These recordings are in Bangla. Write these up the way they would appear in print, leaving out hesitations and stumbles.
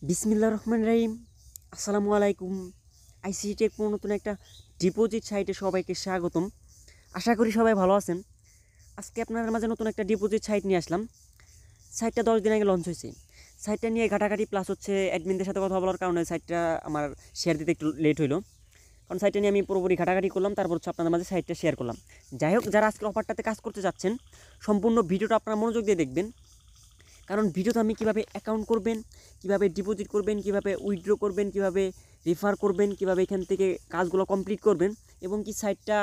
বিসমিল্লাহির রহমানির রহিম। আসসালামু আলাইকুম। আইসিটি টেক প্রো নতুন একটা ডিপোজিট সাইটে সবাইকে স্বাগতম। আশা করি সবাই ভালো আছেন। আজকে আপনাদের মাঝে নতুন একটা ডিপোজিট সাইট নিয়ে আসলাম। সাইটটা 10 দিন আগে লঞ্চ হয়েছে। সাইটটা নিয়ে ঘাটাঘাটি প্লাস হচ্ছে অ্যাডমিনদের সাথে কথা বলার কারণে সাইটটা আমার শেয়ার দিতে একটু লেট হইলো। কারণ সাইটটা নিয়ে আমি পুরোপুরি ঘাটাঘাটি করলাম, তারপর হচ্ছে আপনাদের মাঝে সাইটটা শেয়ার করলাম। যাই হোক, যারা আজকের অফারটাতে কাজ করতে যাচ্ছেন সম্পূর্ণ ভিডিওটা আপনারা মনোযোগ দিয়ে দেখবেন। কারণ ভিডিওতে আমি কীভাবে অ্যাকাউন্ট করবেন, কীভাবে ডিপোজিট করবেন, কীভাবে উইথড্র করবেন, কীভাবে রেফার করবেন, কীভাবে এখান থেকে কাজগুলো কমপ্লিট করবেন এবং কি সাইটটা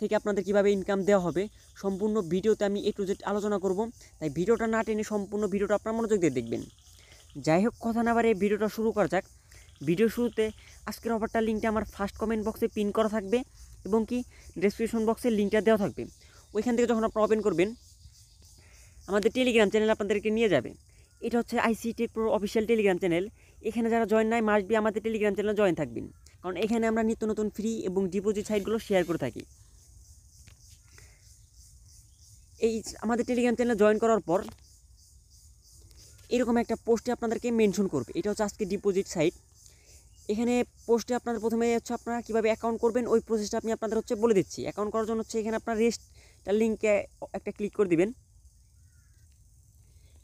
থেকে আপনাদের কীভাবে ইনকাম দেওয়া হবে, সম্পূর্ণ ভিডিওতে আমি A to Z আলোচনা করব। তাই ভিডিওটা না টেনে সম্পূর্ণ ভিডিওটা আপনার মনোযোগ দিয়ে দেখবেন। যাই হোক, কথা না বাড়িয়ে ভিডিওটা শুরু করা যাক। ভিডিও শুরুতে আজকের অফারটার লিঙ্কটা আমার ফার্স্ট কমেন্ট বক্সে পিন করা থাকবে এবং কি ডেসক্রিপশন বক্সে লিঙ্কটা দেওয়া থাকবে। ওইখান থেকে যখন আপনারা ওপেন করবেন আমাদের টেলিগ্রাম চ্যানেল আপনাদেরকে নিয়ে যাবে। এটা হচ্ছে ICT take pro official Telegram channel. এখানে যারা জয়েন নাই মাস্ট বি আমাদের টেলিগ্রাম চ্যানেলে জয়েন থাকবেন, কারণ এখানে আমরা নিত্য নতুন ফ্রি এবং ডিপোজিট সাইটগুলো শেয়ার করে থাকি। এই আমাদের টেলিগ্রাম চ্যানেলে জয়েন করার পর এরকম একটা পোস্টে আপনাদেরকে মেনশন করবে, এটা হচ্ছে আজকে ডিপোজিট সাইট। এখানে পোস্টে আপনাদের প্রথমে হচ্ছে আপনারা কীভাবে অ্যাকাউন্ট করবেন ওই প্রসেসটা আমি আপনাদের হচ্ছে বলে দিচ্ছি। অ্যাকাউন্ট করার জন্য হচ্ছে এখানে আপনার রেজিস্টার লিঙ্কে একটা ক্লিক করে দিবেন।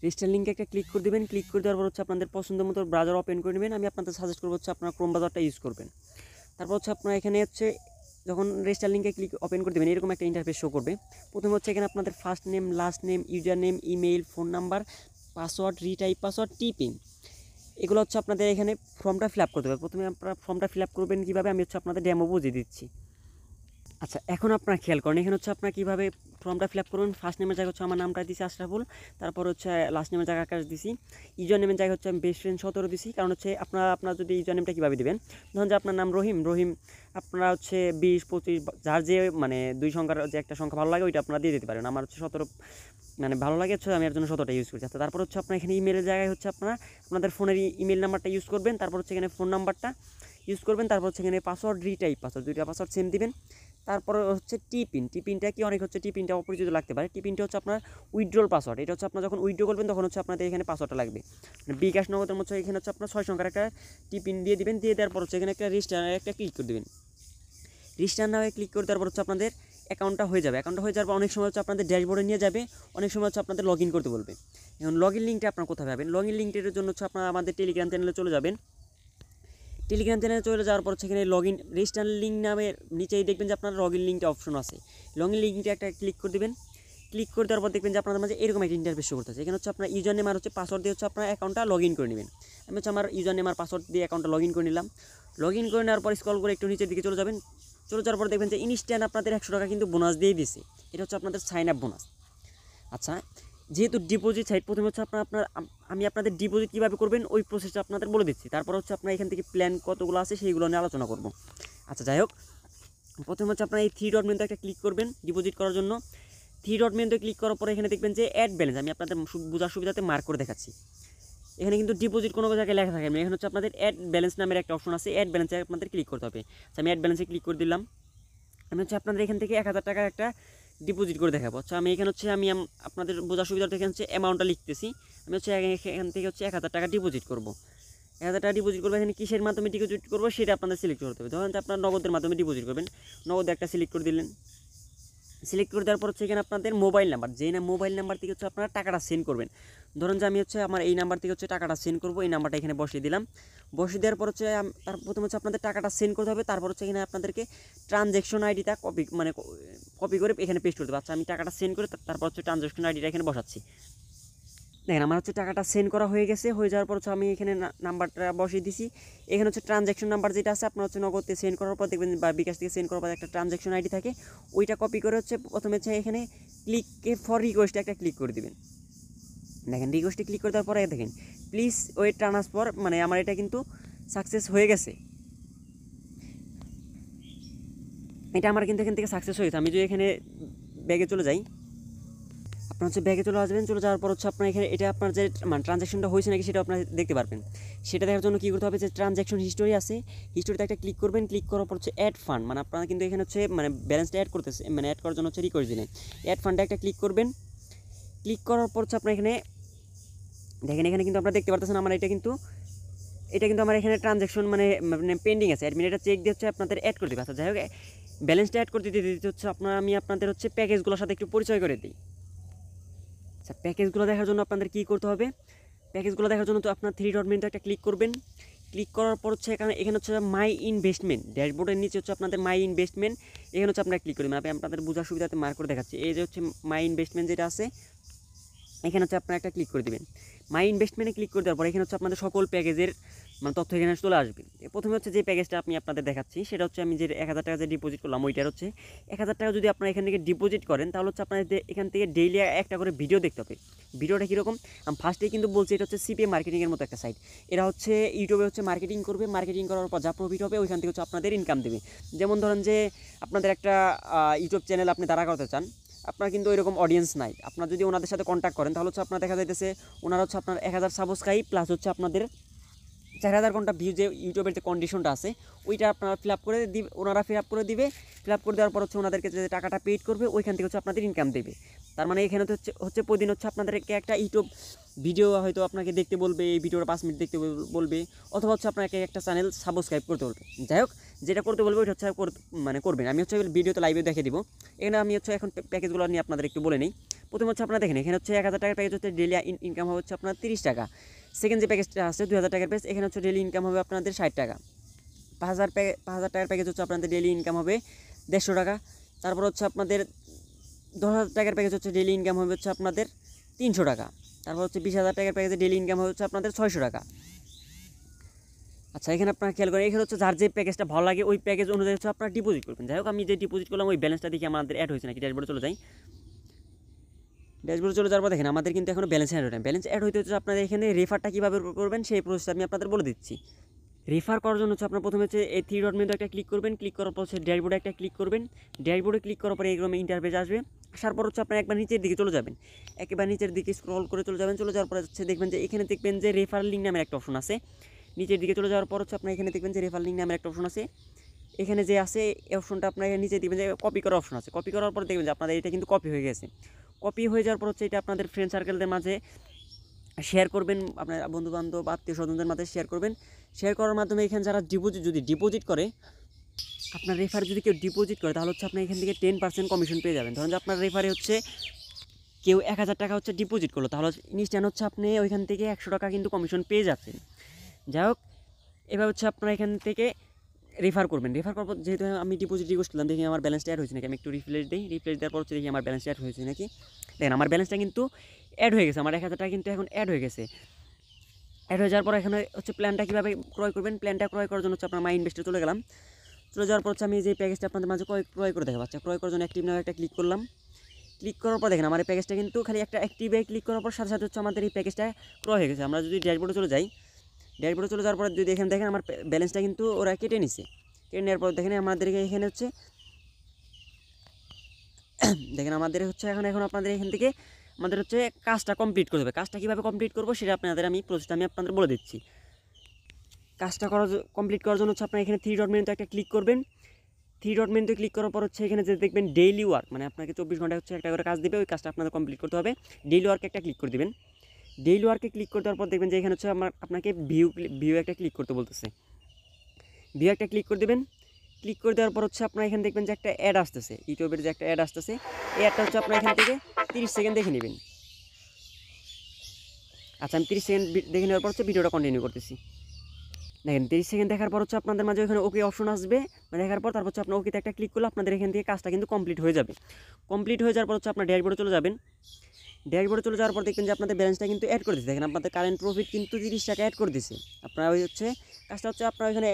রেজিস্টার লিঙ্কে একটা ক্লিক করে দেবেন। ক্লিক করে দেওয়ার পর হচ্ছে আপনাদের পছন্দ মতো ব্রাউজার ওপেন করে নেবেন। আমি আপনাদের সাজেস্ট করবো হচ্ছে আপনারা ক্রোম ব্রাউজারটা ইউজ করবেন। তারপর হচ্ছে আপনারা এখানে হচ্ছে যখন রেজিস্টার লিঙ্কে ক্লিক ওপেন করে দেবেন এরকম একটা ইন্টারফেস শো করবে। প্রথমে হচ্ছে এখানে আপনাদের first name, last name, user name, email, phone number, password, retype password, tipping, এগুলো হচ্ছে আপনাদের এখানে ফর্মটা ফিল আপ করতে হবে। প্রথমে আপনারা ফর্মটা ফিল আপ করবেন কীভাবে আমি হচ্ছে আপনাদের ডেমো বুঝিয়ে দিচ্ছি। আচ্ছা, এখন আপনারা খেয়াল করেন এখানে হচ্ছে আপনারা কীভাবে ফর্মটা ফিল আপ করবেন। ফার্স্ট নেমের জায়গায় হচ্ছে আমার নামটা দিছি আশরাফুল, তারপর হচ্ছে লাস্ট নেমের জায়গায় আকাশ দিছি, ইউজার নেমের জায়গায় হচ্ছে আমি বেস্ট ফ্রেন্ড 17 দিছি। কারণ হচ্ছে আপনার যদি ইউজার নেমটা কীভাবে দেবেন, ধরুন যে আপনার নাম রহিম, আপনারা হচ্ছে 20, 25 যার যে মানে দুই সংখ্যার যে একটা সংখ্যা ভালো লাগে ওইটা আপনারা দিয়ে দিতে পারেন। আমার হচ্ছে 17 মানে ভালো লাগে হচ্ছে, আমি এর জন্য 17টা ইউজ করছি। আচ্ছা, তারপর হচ্ছে আপনার এখানে ইমেলের জায়গায় হচ্ছে আপনাদের ফোনের ইমেল নাম্বারটা ইউজ করবেন। তারপর হচ্ছে এখানে ফোন নাম্বারটা ইউজ করবেন। তারপর হচ্ছে এখানে পাসওয়ার্ড, রিটাইপ পাসওয়ার্ড, দুইটা পাসওয়ার্ড সেম দিবেন। তারপর হচ্ছে টিপিনটা কি অনেক হচ্ছে টিপিনটা অপরিচিত লাগতে পারে। টিপিনটা হচ্ছে আপনার উইথড্রল পাসওয়ার্ড। এটা হচ্ছে আপনার যখন উইথড্র করবেন তখন হচ্ছে আপনাদের এখানে পাসওয়ার্ডটা লাগবে। বিকাশ নগদের মধ্যে এখানে হচ্ছে আপনার 6 সংখ্যার একটা টিপিন দিয়ে দিবেন। দিয়ে দেওয়ার পর হচ্ছে এখানে একটা রেজিস্টার একটা ক্লিক করে দেবেন। রেজিস্টার নামে ক্লিক করে দেওয়ার পর হচ্ছে আপনাদের অ্যাকাউন্টটা হয়ে যাবে। অ্যাকাউন্টটা হয়ে যাওয়ার পর অনেক সময় হচ্ছে আপনাদের ড্যাশবোর্ডে নিয়ে যাবে, অনেক সময় হচ্ছে আপনাদের লগ ইন করতে বলবে। এখন লগ ইন লিঙ্কটা আপনার কোথায় পাবেন? লগ ইন লিঙ্কটার জন্য হচ্ছে আপনারা আমাদের টেলিগ্রাম চ্যানেলে চলে যাবেন। টেলিগ্রাম চ্যানেলে চলে যাওয়ার পর সেখানে লগ ইন রেজিস্টার লিঙ্ক নামের নিচেই দেখবেন যে আপনার লগ ইন লিঙ্কটা অপশন আছে। লগ ইন লিঙ্কটা একটা ক্লিক করে দেবেন। ক্লিক করে দেওয়ার পর দেখবেন যে আপনাদের মাঝে এরকম একটা ইন্টারফেস শো করতেছে। এখানে হচ্ছে আপনার ইউজার নেম আর হচ্ছে পাসওয়ার্ড দিয়ে হচ্ছে আপনার অ্যাকাউন্টটা লগ ইন করে নেবেন। আমি হচ্ছে আমার ইউজার নেম আর পাসওয়ার্ড দিয়ে অ্যাকাউন্টটা লগ ইন করে নিলাম। লগ ইন করে নেওয়ার পর স্ক্রল করে একটু নিচের দিকে চলে যাবেন। চলে যাওয়ার পর দেখবেন যে ইনস্ট্যান্ট আপনাদের 100 টাকা কিন্তু বোনাস দিয়ে দিছে। এটা হচ্ছে আপনাদের সাইন আপ বোনাস। আচ্ছা, যেহেতু ডিপোজিট সাইট, প্রথমে হচ্ছে আমি আপনাদের ডিপোজিট কীভাবে করবেন ওই প্রসেসটা আপনাদের বলে দিচ্ছি। তারপর হচ্ছে আপনার এখান থেকে প্ল্যান কতগুলো আছে সেইগুলো নিয়ে আলোচনা করব। আচ্ছা, যাই হোক, প্রথমে হচ্ছে আপনার এই 3 ডট মেনুতে একটা ক্লিক করবেন ডিপোজিট করার জন্য। 3 ডট মেনুতে ক্লিক করার পরে এখানে দেখবেন যে অ্যাড ব্যালেন্স, আমি আপনাদের বোঝার সুবিধাতে মার্ক করে দেখাচ্ছি। এখানে কিন্তু ডিপোজিট কোনো জায়গায় লেখা থাকে না। এখানে হচ্ছে আপনাদের অ্যাড ব্যালেন্স নামের একটা অপশন আছে, অ্যাড ব্যালেন্সে আপনাদের ক্লিক করতে হবে। আচ্ছা, আমি অ্যাড ব্যালেন্সে ক্লিক করে দিলাম। আমি হচ্ছে আপনাদের এখান থেকে 1000 টাকার একটা ডিপোজিট করে দেখাবো। আচ্ছা, আমি এখানে হচ্ছে আপনাদের বোঝার সুবিধার্থে এখানে হচ্ছে অ্যামাউন্টটা লিখতেছি। আমি হচ্ছে এখান থেকে হচ্ছে 1000 টাকা ডিপোজিট করবো। 1000 টাকা ডিপোজিট করবো। এখানে কিসের মাধ্যমে ডিপোজিট করবো সেটা আপনাদের সিলেক্ট করতে হবে। ধরেন যে আপনার নগদের মাধ্যমে ডিপোজিট করবেন, নগদে একটা সিলেক্ট করে দিলেন। সিলেক্ট করে দেওয়ার পর হচ্ছে এখানে আপনাদের মোবাইল নাম্বার, যেই না মোবাইল নাম্বার থেকে হচ্ছে আপনারা টাকাটা সেন্ড করবেন। ধরুন যে আমি হচ্ছে আমার এই নাম্বার থেকে হচ্ছে টাকাটা সেন্ড করবো, এই নাম্বারটা এখানে বসিয়ে দিলাম। বসিয়ে দেওয়ার পর হচ্ছে তার প্রথমে হচ্ছে আপনাদের টাকাটা সেন্ড করতে হবে। তারপর হচ্ছে এখানে আপনাদেরকে ট্রানজ্যাকশন আইডিটা কপি করে এখানে পেস্ট করতে হবে। আচ্ছা, আমি টাকাটা সেন্ড করে তারপর হচ্ছে ট্রানজ্যাকশন আইডিটা এখানে বসাচ্ছি। দেখেন আমার হচ্ছে টাকাটা সেন্ড করা হয়ে গেছে। হয়ে যাওয়ার পর হচ্ছে আমি এখানে নাম্বারটা বসিয়ে দিছি। এখানে হচ্ছে ট্রানজ্যাকশন নাম্বার যেটা আছে আপনার হচ্ছে নগদে সেন্ড করার পর দেখবেন বা বিকাশ থেকে সেন্ড করার পর একটা ট্রানজ্যাকশন আইডি থাকে, ওইটা কপি করে হচ্ছে প্রথমে হচ্ছে এখানে ক্লিক ফর রিকোয়েস্টে একটা ক্লিক করে দেবেন। দেখেন রিকোয়েস্টে ক্লিক করে দেওয়ার পরে দেখেন প্লিজ ওয়েট ট্রান্সফার, মানে আমার এটা কিন্তু সাকসেস হয়ে গেছে। এটা আমার কিন্তু এখান থেকে সাকসেস হয়ে গেছে। আমি যদি এখানে ব্যাগে চলে যাই, আপনার হচ্ছে ব্যাগে চলে আসবেন। চলে যাওয়ার পর হচ্ছে আপনার এখানে এটা আপনার যে মানে ট্রানজ্যাকশনটা হয়েছে নাকি সেটা আপনারা দেখতে পারবেন। সেটা দেখার জন্য কী করতে হবে, যে ট্রানজ্যাকশন হিস্টোরি আছে, হিস্টোরিতে একটা ক্লিক করবেন। ক্লিক করার পর হচ্ছে অ্যাড ফান্ড, মানে আপনারা কিন্তু এখানে হচ্ছে মানে ব্যালেন্সটা অ্যাড করতেছে, মানে অ্যাড করার জন্য হচ্ছে রিকোয়েস্ট দিলেন। অ্যাড ফান্ডে একটা ক্লিক করবেন। ক্লিক করার পর হচ্ছে আপনার এখানে দেখেন, এখানে কিন্তু আপনারা দেখতে পারতেছেন আমার এটা কিন্তু এটা কিন্তু আমার এখানে ট্রানজ্যাকশন মানে পেন্ডিং আছে, অ্যাডমিন এটা চেক দিয়ে হচ্ছে আপনাদের অ্যাড করে দেবে। আচ্ছা যাই হোক, ব্যালেন্সটা অ্যাড করতে দিতে হচ্ছে আমি আপনাদের হচ্ছে প্যাকেজগুলোর সাথে একটু পরিচয় করে দিই। আচ্ছা, প্যাকেজগুলো দেখার জন্য আপনাদের কী করতে হবে, প্যাকেজগুলো দেখার জন্য তো আপনার 3 ডট মেনুতে একটা ক্লিক করবেন। ক্লিক করার পর হচ্ছে এখানে হচ্ছে মাই ইনভেস্টমেন্ট, ড্যাশবোর্ডের নিচে হচ্ছে আপনাদের মাই ইনভেস্টমেন্ট, এখানে হচ্ছে আপনারা ক্লিক করবেন। আমি আপনাদের বোঝার সুবিধাতে মার্ক করে দেখাচ্ছি। এই যে হচ্ছে মাই ইনভেস্টমেন্ট যেটা আছে, এখানে হচ্ছে আপনারা একটা ক্লিক করে দেবেন। মাই ইনভেস্টমেন্টে ক্লিক করে দেওয়ার পর এখানে হচ্ছে আপনাদের সকল প্যাকেজের মানে তথ্য এখানে চলে আসবে। প্রথমে হচ্ছে যে প্যাকেজটা আমি আপনাদের দেখাচ্ছি সেটা হচ্ছে আমি যে 1000 টাকা যে ডিপোজিট করলাম, ওইটার হচ্ছে 1000 টাকা যদি আপনারা এখান থেকে ডিপোজিট করেন তাহলে হচ্ছে আপনাদের এখান থেকে ডেইলি একটা করে ভিডিও দেখতে হবে। ভিডিওটা কীরকম, আমি ফার্স্টেই কিন্তু বলছি এটা হচ্ছে সিপিএ মার্কেটিংয়ের মতো একটা সাইট। এরা হচ্ছে ইউটিউবে হচ্ছে মার্কেটিং করবে, মার্কেটিং করার পর যা প্রফিট হবে ওইখান থেকে হচ্ছে আপনাদের ইনকাম দেবে। যেমন ধরেন যে আপনাদের একটা ইউটিউব চ্যানেল আপনি দাঁড়া করতে চান, আপনার কিন্তু ওইরকম অডিয়েন্স নাই, আপনার যদি ওনাদের সাথে কন্ট্যাক্ট করেন তাহলে হচ্ছে আপনার দেখা যাইতেছে ওনারা হচ্ছে আপনার 1000 সাবস্ক্রাইব প্লাস হচ্ছে আপনাদের 4000 ঘন্টা ভিউ যে ইউটিউবের যে কন্ডিশনটা আছে ওইটা আপনারা ফিল আপ করে দিবে, ওনারা ফিল আপ করে দিবে। ফিল আপ করে দেওয়ার পর হচ্ছে ওনাদেরকে যে টাকাটা পেইড করবে ওইখান থেকে হচ্ছে আপনাদের ইনকাম দেবে। তার মানে এখানে তো হচ্ছে প্রতিদিন হচ্ছে আপনাদেরকে একটা ইউটিউব ভিডিও হয়তো আপনাকে দেখতে বলবে, এই ভিডিওটা 5 মিনিট দেখতে বলবে, অথবা হচ্ছে আপনাকে একটা চ্যানেল সাবস্ক্রাইব করতে বলবে। যাই হোক, যেটা করতে বলবে ওইটা হচ্ছে মানে করবেন। আমি হচ্ছে ভিডিওতে লাইভে দেখে দিব। এখানে আমি হচ্ছে এখন প্যাকেজগুলো নিয়ে আপনাদের একটু বলে নিই। প্রথমে হচ্ছে আপনারা দেখেন এখানে হচ্ছে 1000 টাকার প্যাকেজ হচ্ছে ডেইলি ইনকাম হবে হচ্ছে আপনার 30 টাকা। সেকেন্ড যে প্যাকেজটা আছে 2000 টাকার প্যাকেজ, এখানে হচ্ছে ডেইলি ইনকাম হবে আপনাদের 60 টাকা। 5000 টাকার প্যাকেজ হচ্ছে আপনাদের ডেইলি ইনকাম হবে 150 টাকা। তারপর হচ্ছে আপনাদের 10,000 টাকার প্যাকেজ হচ্ছে ডেইলি ইনকাম হবে হচ্ছে আপনাদের 300 টাকা। তারপর হচ্ছে 20,000 টাকার প্যাকেজে ডেইলি ইনকাম হবে হচ্ছে আপনাদের 600 টাকা। আচ্ছা, এখানে আপনারা খেয়াল করেন, এখানে হচ্ছে যার যে প্যাকেজটা ভালো লাগে ওই প্যাকেজ অনুযায়ী হচ্ছে আপনারা ডিপোজিট করবেন। যাই হোক, আমি যে ডিপোজিট করলাম ওই ব্যালেন্সটা দেখি আমাদের অ্যাড হয়েছে নাকি। ড্যাশবোর্ডে চলে যাই। ড্যাশবোর্ডে চলে যাওয়ার পর দেখেন আমাদের কিন্তু এখনও ব্যালেন্স অ্যাড হয় না। ব্যালেন্স অ্যাড হইতে হচ্ছে আপনাদের এখানে রেফারটা কীভাবে করবেন সেই প্রসেসটা আমি আপনাদের বলে দিচ্ছি। রেফার করার জন্য হচ্ছে আপনার প্রথমে হচ্ছে এই 3 ডট মেনুতে একটা ক্লিক করবেন। ক্লিক করার পর হচ্ছে ড্যাশবোর্ডে একটা ক্লিক করবেন। ড্যাশবোর্ডে ক্লিক করার পরে এরকম ইন্টারফেস আসবে। আসার পর হচ্ছে আপনার একবার নিচের দিকে চলে যাবেন, একেবারে নিচের দিকে স্ক্রল করে চলে যাবেন। চলে যাওয়ার পর হচ্ছে দেখবেন যে এখানে দেখবেন যে রেফার লিঙ্ক নামের একটা অপশন আছে। নিচের দিকে চলে যাওয়ার পর হচ্ছে আপনার এখানে দেখবেন যে রেফার লিঙ্ক নামের একটা অপশন আছে। এখানে যে আছে এই অপশনটা আপনার নিচে দেখবেন যে কপি করার অপশন আছে। কপি করার পর দেখবেন যে আপনাদের এটা কিন্তু কপি হয়ে গেছে। কপি হয়ে যাওয়ার পর হচ্ছে এটা আপনাদের ফ্রেন্ড সার্কেলদের মাঝে শেয়ার করবেন, আপনার বন্ধুবান্ধব আত্মীয় স্বজনদের মাঝে শেয়ার করবেন। শেয়ার করার মাধ্যমে এখানে যারা ডিপোজিট করে, আপনার রেফার যদি কেউ ডিপোজিট করে তাহলে হচ্ছে আপনি এখান থেকে 10% কমিশন পেয়ে যাবেন। ধরুন যে আপনার রেফারে হচ্ছে কেউ 1000 টাকা হচ্ছে ডিপোজিট করলো, তাহলে ইনস্ট্যান্ট হচ্ছে আপনি ওইখান থেকে 100 টাকা কিন্তু কমিশন পেয়ে যাচ্ছেন। যাই হোক, এবার হচ্ছে আপনারা এখান থেকে রেফার করবেন। রেফার করার পর যেহেতু আমি ডিপোজিট রিকোয়েস্ট করলাম, দেখি আমার ব্যালেন্সটা অ্যাড হয়েছে নাকি। আমি একটু রিফ্রেশ দিই। রিফ্রেশ দেওয়ার পর হচ্ছে দেখি আমার ব্যালেন্সটা অ্যাড হয়েছে নাকি। দেখেন আমার ব্যালেন্সটা কিন্তু অ্যাড হয়ে গেছে, আমার 1000 টাকা কিন্তু এখন অ্যাড হয়ে গেছে। অ্যাড হয়ে যাওয়ার পর এখানে হচ্ছে প্ল্যানটা কীভাবে ক্রয় করবেন। প্ল্যানটা ক্রয় করার জন্য হচ্ছে আপনার মাই ইনভেস্টে চলে গেলাম। চলে যাওয়ার পর হচ্ছে আমি যে প্যাকেজটা আপনাদের মাঝে ক্রয় করে দেখাবো। আচ্ছা, ক্রয় করার জন্য অ্যাক্টিভ নাও একটা ক্লিক করলাম। ক্লিক করার পর দেখেন আমার এই প্যাকেজটা কিন্তু খালি একটা অ্যাক্টিভে ক্লিক করার পর সাথে সাথে হচ্ছে আমাদের এই প্যাকেজটা ক্রয় হয়ে গেছে। আমরা যদি ড্যাশবোর্ডে চলে যাই, ড্যাশবোর্ডে চলে যাওয়ার পর যদি এখানে দেখেন আমার ব্যালেন্সটা কিন্তু ওরা কেটে নিছে। কেটে নেওয়ার পর দেখেন আমাদেরকে এখানে হচ্ছে দেখেন আমাদের হচ্ছে এখন আপনাদের এখান থেকে আমাদের হচ্ছে কাজটা কমপ্লিট করতে হবে। কাজটা কীভাবে কমপ্লিট করবো সেটা আপনাদের প্রসেসটা আমি আপনাদের বলে দিচ্ছি। কাজটা কমপ্লিট করার জন্য হচ্ছে আপনার এখানে 3 ডট মেনুতে একটা ক্লিক করবেন। 3 ডট মেনুতে ক্লিক করার পর হচ্ছে এখানে যে দেখবেন ডেইলি ওয়ার্ক, মানে আপনাকে 24 ঘন্টায় হচ্ছে একটা করে কাজ দেবে, ওই কাজটা আপনাদের কমপ্লিট করতে হবে। ডেইলি ওয়ার্কে একটা ক্লিক করে দেবেন। ডেইলি ওয়ার্কে ক্লিক করে দেওয়ার পর দেখবেন যে এখানে হচ্ছে আপনাকে ভিউ একটা ক্লিক করতে বলতেছে। ভিউ একটা ক্লিক করে দেবেন। ক্লিক করে দেওয়ার পর হচ্ছে আপনারা এখানে দেখবেন যে একটা অ্যাড আসতেছে, ইউটিউবের যে একটা অ্যাড আসতেছে, এই অ্যাডটা হচ্ছে আপনারা এখান থেকে 30 সেকেন্ড দেখে নেবেন। আচ্ছা, আমি 30 সেকেন্ড দেখে নেওয়ার পর হচ্ছে ভিডিওটা কন্টিনিউ করতেছি। দেখেন 30 সেকেন্ড দেখার পর হচ্ছে আপনাদের মাঝে ওখানে ওকে অপশন আসবে। দেখার পর তারপর হচ্ছে আপনার ওকেতে একটা ক্লিক করলে আপনাদের এখান থেকে কাজটা কিন্তু কমপ্লিট হয়ে যাবে। কমপ্লিট হয়ে যাওয়ার পর হচ্ছে আপনার ড্যাশবোর্ডে চলে যাবেন। ড্যাশবোর্ডে চলে যাওয়ার পর দেখবেন যে আপনাদের ব্যালেন্সটা কিন্তু অ্যাড করে দিচ্ছে। দেখেন আপনাদের কারেন্ট প্রফিট কিন্তু 30 টাকা অ্যাড করে দিচ্ছে। আপনারা ওই হচ্ছে কাজটা হচ্ছে আপনার ওইখানে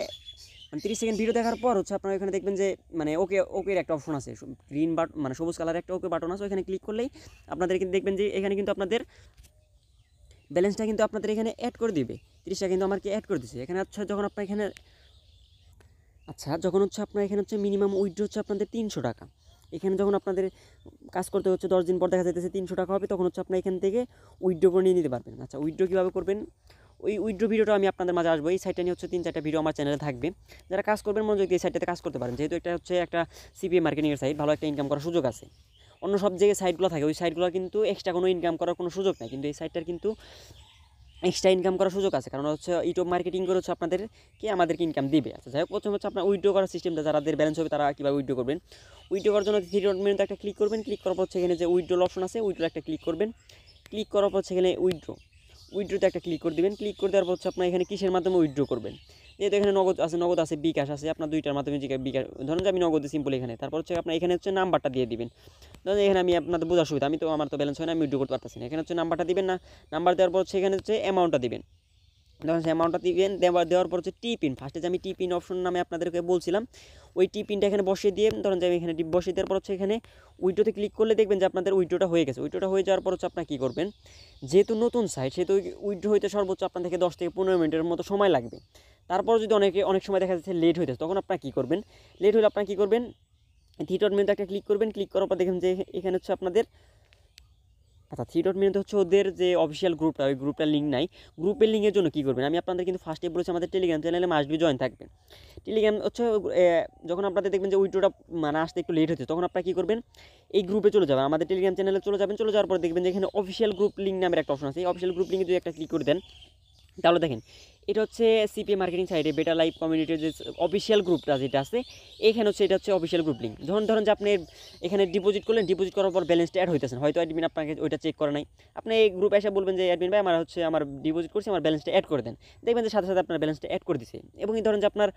30 সেকেন্ড ভিডিও দেখার পর হচ্ছে আপনারা এখানে দেখবেন যে মানে ওকের একটা অপশন আছে, গ্রিন বাটন মানে সবুজ কালারের একটা ওকে বাটন আছে। ওখানে ক্লিক করলেই আপনাদের কিন্তু দেখবেন যে এখানে কিন্তু আপনাদের ব্যালেন্সটা কিন্তু আপনাদের এখানে অ্যাড করে দিবে। 30 টাকা কিন্তু আমাকে অ্যাড করে দিচ্ছে এখানে। আচ্ছা, যখন আপনার এখানে যখন হচ্ছে আপনার এখানে হচ্ছে মিনিমাম উইথড্র হচ্ছে আপনাদের 300 টাকা। এখানে যখন আপনাদের কাজ করতে হচ্ছে 10 দিন পর দেখা যাইতেছে 300 টাকা হবে, তখন হচ্ছে আপনার এখান থেকে উইথড্র করে নিয়ে নিতে পারবেন। আচ্ছা, উইথড্র কীভাবে করবেন ওই উইথড্র ভিডিওটা আমি আপনাদের মাঝে আসবো। এই সাইটটা নিয়ে হচ্ছে 3-4টা ভিডিও আমার চ্যানেলে থাকবে। যারা কাজ করবেন মনোযোগ দিয়ে এই সাইটটাতে কাজ করতে পারেন, যেহেতু এটা হচ্ছে একটা সিপিএ মার্কেটিংয়ের সাইট, ভালো একটা ইনকাম করার সুযোগ আছে। অন্য সব জায়গায় সাইটগুলো থাকে, ওই সাইটগুলো কিন্তু এক্সট্রা কোনো ইনকাম করার কোনো সুযোগ নেই, কিন্তু এই সাইটটার কিন্তু এক্সট্রা ইনকাম করার সুযোগ আছে, কারণ হচ্ছে ইউটিউব মার্কেটিং করে হচ্ছে আমাদেরকে ইনকাম দিবে। আচ্ছা যাই হোক, প্রথমে হচ্ছে আপনার উইথড্র করার সিস্টেমটা, যাদের ব্যালেন্স হবে তারা কীভাবে উইথড্র করবেন। উইথড্র করার জন্য থ্রি ডট মেনুতে একটা ক্লিক করবেন, ক্লিক করার পর সেখানে যে উইথড্রল অপশন আছে উইথড্র একটা ক্লিক করবেন, ক্লিক করার পর সেখানে উইথড্রোতে একটা ক্লিক করে দেবেন। ক্লিক করে দেওয়ার পর হচ্ছে আপনার এখানে কিসের মাধ্যমে উইথড্র করবেন, যেহেতু এখানে নগদ আছে বিকাশ আছে, আপনার দুইটার মাধ্যমে বিকাশ, ধরুন যে আমি নগদে সিম্পল এখানে, তারপর হচ্ছে আপনার এখানে হচ্ছে নাম্বারটা দিয়ে দিবেন। ধরুন এখানে আমি আপনাদের বোঝার সুবিধা, আমার তো ব্যালেন্স হয় না, আমি উইথড্র করতে পারতেছি না, এখানে হচ্ছে নাম্বারটা দিবেন না, নাম্বার দেওয়ার পর হচ্ছে এখানে হচ্ছে অ্যামাউন্টটা দিবেন। ধরুন সেই অ্যামাউন্টটা দিবেন, দেওয়ার পর হচ্ছে টিপিন, ফার্স্টে যে আমি টিপিন অপশন নামে আপনাদেরকে বলছিলাম, ওই টিপিনটা এখানে বসিয়ে দিয়ে, ধরুন যে আমি এখানে বসিয়ে দেওয়ার পর হচ্ছে এখানে উইথড্রোতে ক্লিক করলে দেখবেন যে আপনাদের উইথড্রোটা হয়ে গেছে। উইথড্রোটা হয়ে যাওয়ার পর হচ্ছে আপনার কী করবেন, যেহেতু নতুন সাইট সেহেতু উইথড্রো হইতে সর্বোচ্চ আপনার থেকে 10 থেকে 15 মিনিটের মতো সময় লাগবে। তারপর যদি অনেক সময় দেখা যাচ্ছে লেট হইতেছে, তখন আপনারা কী করবেন, লেট হলে আপনারা কী করবেন, থ্রি ডট মেনুতে একটা ক্লিক করবেন, ক্লিক করার পর দেখেন যে এখানে হচ্ছে আপনাদের, আচ্ছা থ্রি ডট মেনুতে হচ্ছে ওদের যে অফিসিয়াল গ্রুপটা, ওই গ্রুপটার লিঙ্ক নাই। গ্রুপের লিঙ্কের জন্য কী করবেন, আমি আপনাদের কিন্তু ফার্স্টে বলেছি আমাদের টেলিগ্রাম চ্যানেলে মাস্ট বি জয়েন থাকবেন। টেলিগ্রাম হচ্ছে যখন আপনাদের দেখবেন যে উইথড্রোটা মানে আসতে একটু লেট হচ্ছে, তখন আপনারা কী করবেন, এই গ্রুপে চলে যাবেন, আমাদের টেলিগ্রাম চ্যানেলে চলে যাওয়ার পর দেখবেন যে এখানে অফিসিয়াল গ্রুপ লিঙ্ক নামের একটা অপশন আছে। এই অফিসিয়াল গ্রুপ লিঙ্কে যদি একটা ক্লিক করে দেন, তাহলে দেখেন এটা হচ্ছে সিপিএ মার্কেটিং সাইটে বেটার লাইফ কমিউনিটির যে অফিসিয়াল গ্রুপটা যেটা আছে, এখানে হচ্ছে এটা হচ্ছে অফিসিয়াল গ্রুপ লিঙ্ক। ধরুন যে আপনি এখানে ডিপোজিট করলেন, ডিপোজিট করার পর ব্যালেন্সটা অ্যাড হইতেছেন, হয়তো অ্যাডমিন আপনাকে ওইটা চেক করে নাই, আপনি এই গ্রুপে এসে বলবেন যে অ্যাডমিন ভাই আমার ডিপোজিট করছি, আমার ব্যালেন্সটা অ্যাড করে দেন, দেখবেন যে সাথে সাথে আপনার ব্যালেন্সটা অ্যাড করে দিছে। এবং ধরেন যে আপনার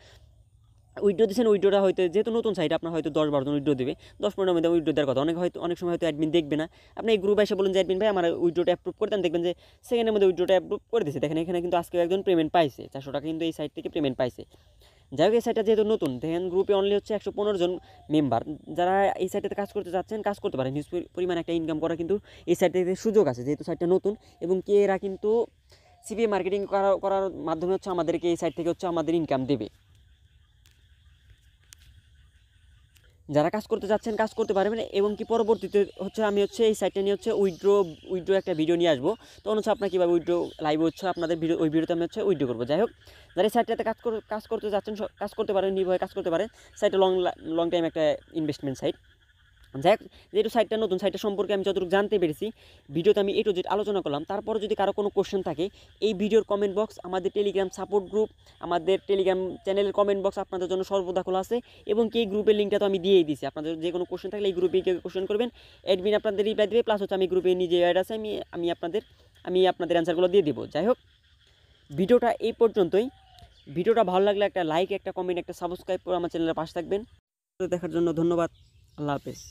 উইথড্র দিচ্ছেন, উইথড্রটা হয়তো যেহেতু নতুন সাইট আপনার হয়তো 10-12 জন উইথড্র দেবে, 10-15 মধ্যে উইথড্র দেওয়ার কথা, অনেক সময় হয়তো অ্যাডমিন দেখবে না, আপনি এই গ্রুপে এসে বলুন যে অ্যাডমিন ভাই আমার উইথড্রটা অ্যাপ্রুভ করে দেন, দেখবেন যে সেকেন্ডের মধ্যে উইথড্রটা অ্যাপ্রুভ করে দিয়েছে। দেখেন এখানে কিন্তু আজকে একজন পেমেন্ট পাইছে, 400 টাকা কিন্তু এই সাইট থেকে পেমেন্ট পাইছে। যাই হোক, এই সাইটটা যেহেতু নতুন, দেখেন গ্রুপে অনলি হচ্ছে 115 জন মেম্বার, যারা এই সাইটটাতে কাজ করতে যাচ্ছেন কাজ করতে পারেন, হিউজ পরিমাণ একটা ইনকাম করা কিন্তু এই সাইট থেকে সুযোগ আছে, যেহেতু সাইটটা নতুন। এবং এরা কিন্তু সিপিএ মার্কেটিং করার মাধ্যমে হচ্ছে আমাদেরকে এই সাইট থেকে হচ্ছে আমাদের ইনকাম দেবে। যারা কাজ করতে যাচ্ছেন কাজ করতে পারবেন। এবং কি পরবর্তীতে হচ্ছে আমি হচ্ছে এই সাইটটা নিয়ে হচ্ছে উইথড্র একটা ভিডিও নিয়ে আসবো, তখন হচ্ছে আপনার কীভাবে উইথড্র লাইভ হচ্ছে আপনাদের ওই ভিডিওতে আমি হচ্ছে উইথড্র করবো। যাই হোক, যারা এই সাইটটাতে কাজ করতে যাচ্ছেন কাজ করতে পারেন, নির্ভয়ে কাজ করতে পারেন। সাইটটা লং টাইম একটা ইনভেস্টমেন্ট সাইট। যাই হোক, যেহেতু সাইটটা নতুন, সাইটটা সম্পর্কে আমি যতটুকু জানতে পেরেছি ভিডিওতে আমি A to Z আলোচনা করলাম। তারপরে যদি কারো কোনো কোশ্চেন থাকে, এই ভিডিওর কমেন্ট বক্স, আমাদের টেলিগ্রাম সাপোর্ট গ্রুপ, আমাদের টেলিগ্রাম চ্যানেলের কমেন্ট বক্স আপনাদের জন্য সর্বদা খোলা আছে। এবং এই গ্রুপের লিঙ্কটা তো আমি দিয়েই দিয়েছি, আপনাদের যে কোনো কোশ্চেন থাকলে এই গ্রুপে কেউ কোশ্চেন করবেন, অ্যাডমিন আপনাদের রিপ্লাই দেবে, প্লাস হচ্ছে আমি গ্রুপে নিজে অ্যাড আছে, আমি আপনাদের অ্যান্সারগুলো দিয়ে দেবো। যাই হোক, ভিডিওটা এই পর্যন্তই। ভিডিওটা ভালো লাগলে একটা লাইক, একটা কমেন্ট, একটা সাবস্ক্রাইব করে আমার চ্যানেলের পাশে থাকবেন। দেখার জন্য ধন্যবাদ। আল্লাহ হাফেজ।